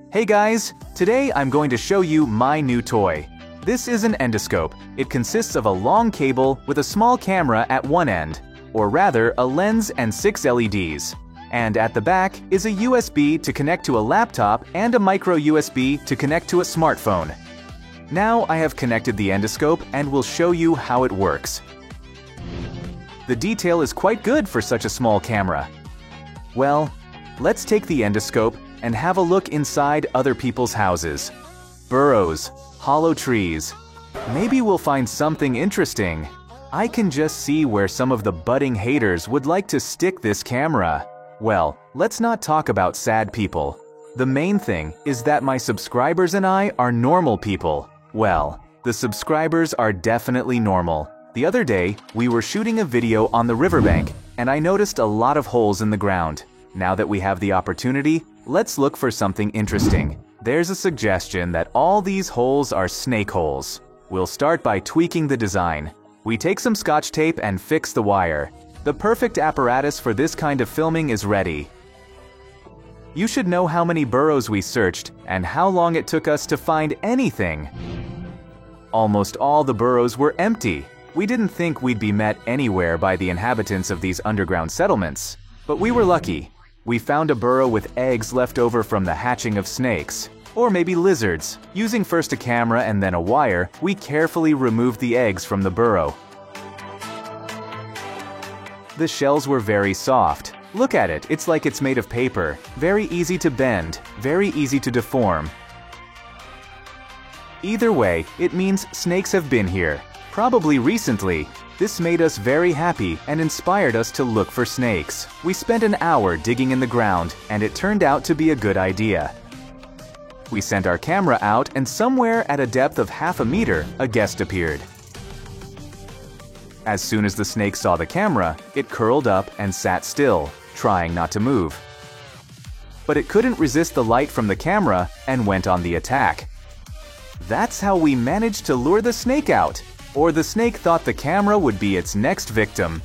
Hey guys, today I'm going to show you my new toy. This is an endoscope. It consists of a long cable with a small camera at one end, or rather a lens and 6 LEDs. And at the back is a USB to connect to a laptop and a micro USB to connect to a smartphone. Now I have connected the endoscope and will show you how it works. The detail is quite good for such a small camera. Well, let's take the endoscope and have a look inside other people's houses. Burrows, hollow trees. Maybe we'll find something interesting. I can just see where some of the budding haters would like to stick this camera. Well, let's not talk about sad people. The main thing is that my subscribers and I are normal people. Well, the subscribers are definitely normal. The other day, we were shooting a video on the riverbank, and I noticed a lot of holes in the ground. Now that we have the opportunity, let's look for something interesting. There's a suggestion that all these holes are snake holes. We'll start by tweaking the design. We take some Scotch tape and fix the wire. The perfect apparatus for this kind of filming is ready. You should know how many burrows we searched and how long it took us to find anything. Almost all the burrows were empty. We didn't think we'd be met anywhere by the inhabitants of these underground settlements. But we were lucky. We found a burrow with eggs left over from the hatching of snakes, or maybe lizards. Using first a camera and then a wire, we carefully removed the eggs from the burrow. The shells were very soft. Look at it, it's like it's made of paper. Very easy to bend, very easy to deform. Either way, it means snakes have been here, probably recently. This made us very happy and inspired us to look for snakes. We spent an hour digging in the ground, and it turned out to be a good idea. We sent our camera out, and somewhere at a depth of half a meter, a guest appeared. As soon as the snake saw the camera, it curled up and sat still, trying not to move. But it couldn't resist the light from the camera and went on the attack. That's how we managed to lure the snake out. Or the snake thought the camera would be its next victim.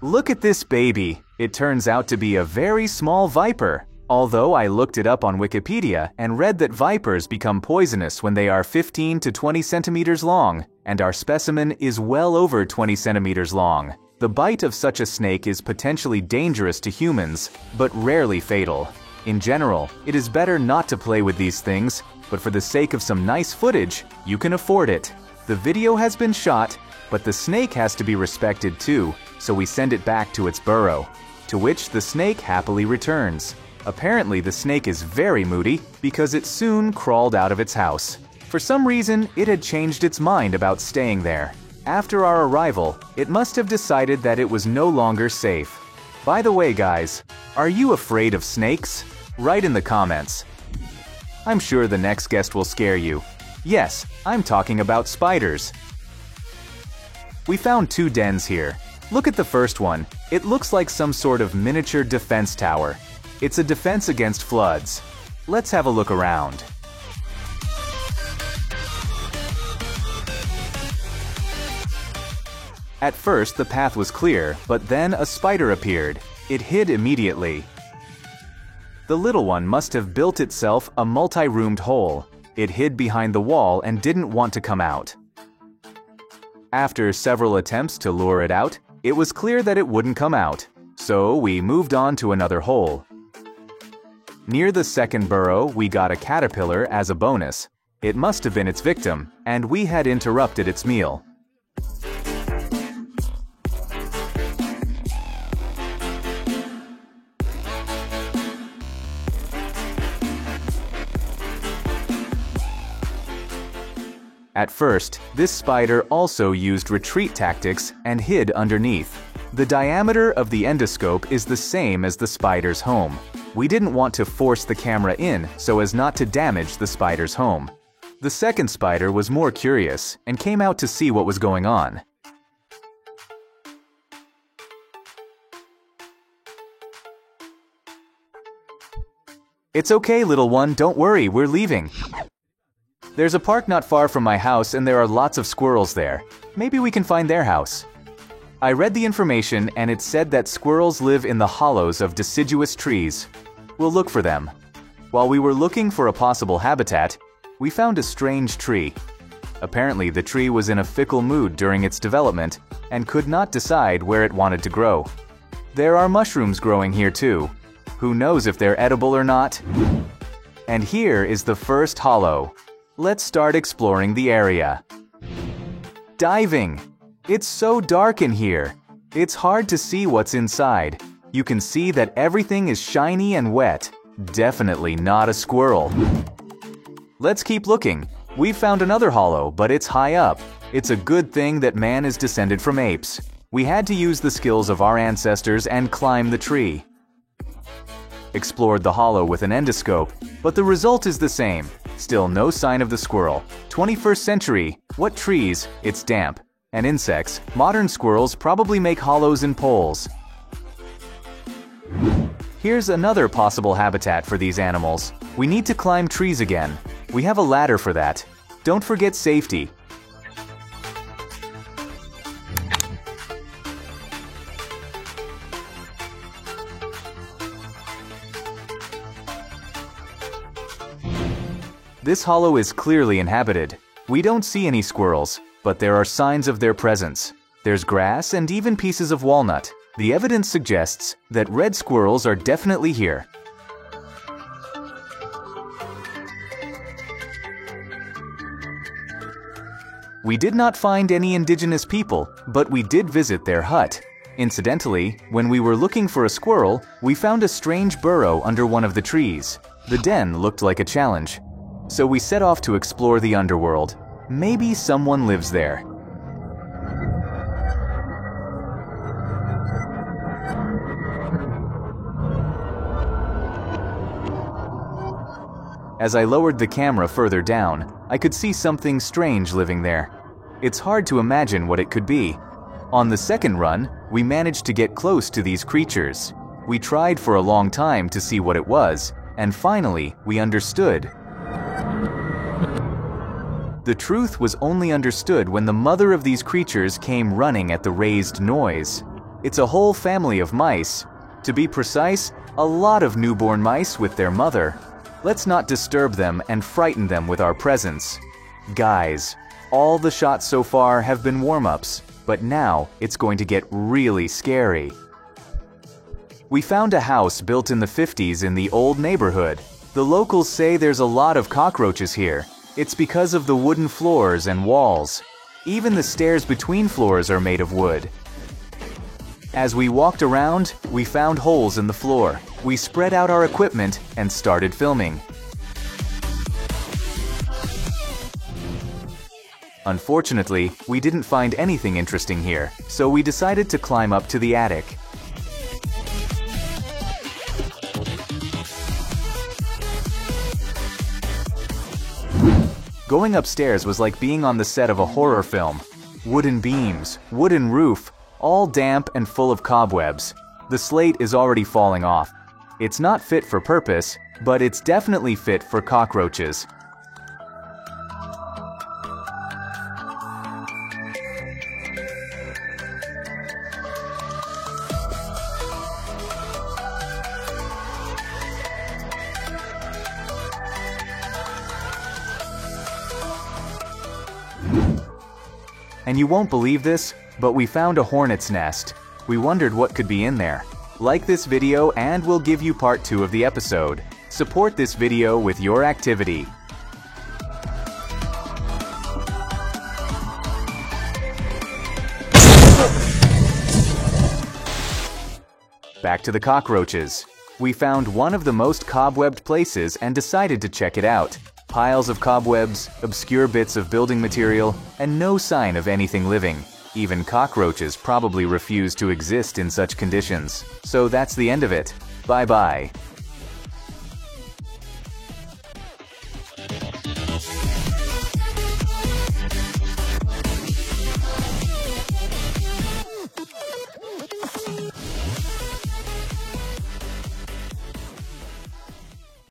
Look at this baby. It turns out to be a very small viper. Although I looked it up on Wikipedia and read that vipers become poisonous when they are 15 to 20 centimeters long, and our specimen is well over 20 centimeters long. The bite of such a snake is potentially dangerous to humans, but rarely fatal. In general, it is better not to play with these things, but for the sake of some nice footage, you can afford it. The video has been shot, but the snake has to be respected too, so we send it back to its burrow, to which the snake happily returns. Apparently, the snake is very moody because it soon crawled out of its house. For some reason, it had changed its mind about staying there. After our arrival, it must have decided that it was no longer safe. By the way, guys, are you afraid of snakes? Write in the comments. I'm sure the next guest will scare you. Yes, I'm talking about spiders. We found 2 dens here. Look at the first one. It looks like some sort of miniature defense tower. It's a defense against floods. Let's have a look around. At first, the path was clear, but then a spider appeared. It hid immediately. The little one must have built itself a multi-roomed hole. It hid behind the wall and didn't want to come out. After several attempts to lure it out, it was clear that it wouldn't come out. So we moved on to another hole. Near the second burrow, we got a caterpillar as a bonus. It must have been its victim, and we had interrupted its meal. At first, this spider also used retreat tactics and hid underneath. The diameter of the endoscope is the same as the spider's home. We didn't want to force the camera in so as not to damage the spider's home. The second spider was more curious and came out to see what was going on. It's okay, little one, don't worry, we're leaving. There's a park not far from my house and there are lots of squirrels there. Maybe we can find their house. I read the information and it said that squirrels live in the hollows of deciduous trees. We'll look for them. While we were looking for a possible habitat, we found a strange tree. Apparently, the tree was in a fickle mood during its development and could not decide where it wanted to grow. There are mushrooms growing here too. Who knows if they're edible or not? And here is the first hollow. Let's start exploring the area. Diving! It's so dark in here. It's hard to see what's inside. You can see that everything is shiny and wet. Definitely not a squirrel. Let's keep looking. We've found another hollow, but it's high up. It's a good thing that man is descended from apes. We had to use the skills of our ancestors and climb the tree. Explored the hollow with an endoscope, but the result is the same. Still no sign of the squirrel. 21st century, what trees? It's damp. And insects, modern squirrels probably make hollows in poles. Here's another possible habitat for these animals. We need to climb trees again. We have a ladder for that. Don't forget safety. This hollow is clearly inhabited. We don't see any squirrels, but there are signs of their presence. There's grass and even pieces of walnut. The evidence suggests that red squirrels are definitely here. We did not find any indigenous people, but we did visit their hut. Incidentally, when we were looking for a squirrel, we found a strange burrow under one of the trees. The den looked like a challenge. So we set off to explore the underworld. Maybe someone lives there. As I lowered the camera further down, I could see something strange living there. It's hard to imagine what it could be. On the second run, we managed to get close to these creatures. We tried for a long time to see what it was, and finally, we understood. The truth was only understood when the mother of these creatures came running at the raised noise. It's a whole family of mice. To be precise, a lot of newborn mice with their mother. Let's not disturb them and frighten them with our presence. Guys, all the shots so far have been warm-ups, but now it's going to get really scary. We found a house built in the 50s in the old neighborhood. The locals say there's a lot of cockroaches here. It's because of the wooden floors and walls. Even the stairs between floors are made of wood. As we walked around, we found holes in the floor. We spread out our equipment and started filming. Unfortunately, we didn't find anything interesting here, so we decided to climb up to the attic. Going upstairs was like being on the set of a horror film. Wooden beams, wooden roof, all damp and full of cobwebs. The slate is already falling off. It's not fit for purpose, but it's definitely fit for cockroaches. And you won't believe this, but we found a hornet's nest. We wondered what could be in there. Like this video and we'll give you part 2 of the episode. Support this video with your activity. Back to the cockroaches. We found one of the most cobwebbed places and decided to check it out. Piles of cobwebs, obscure bits of building material, and no sign of anything living. Even cockroaches probably refuse to exist in such conditions. So that's the end of it. Bye-bye.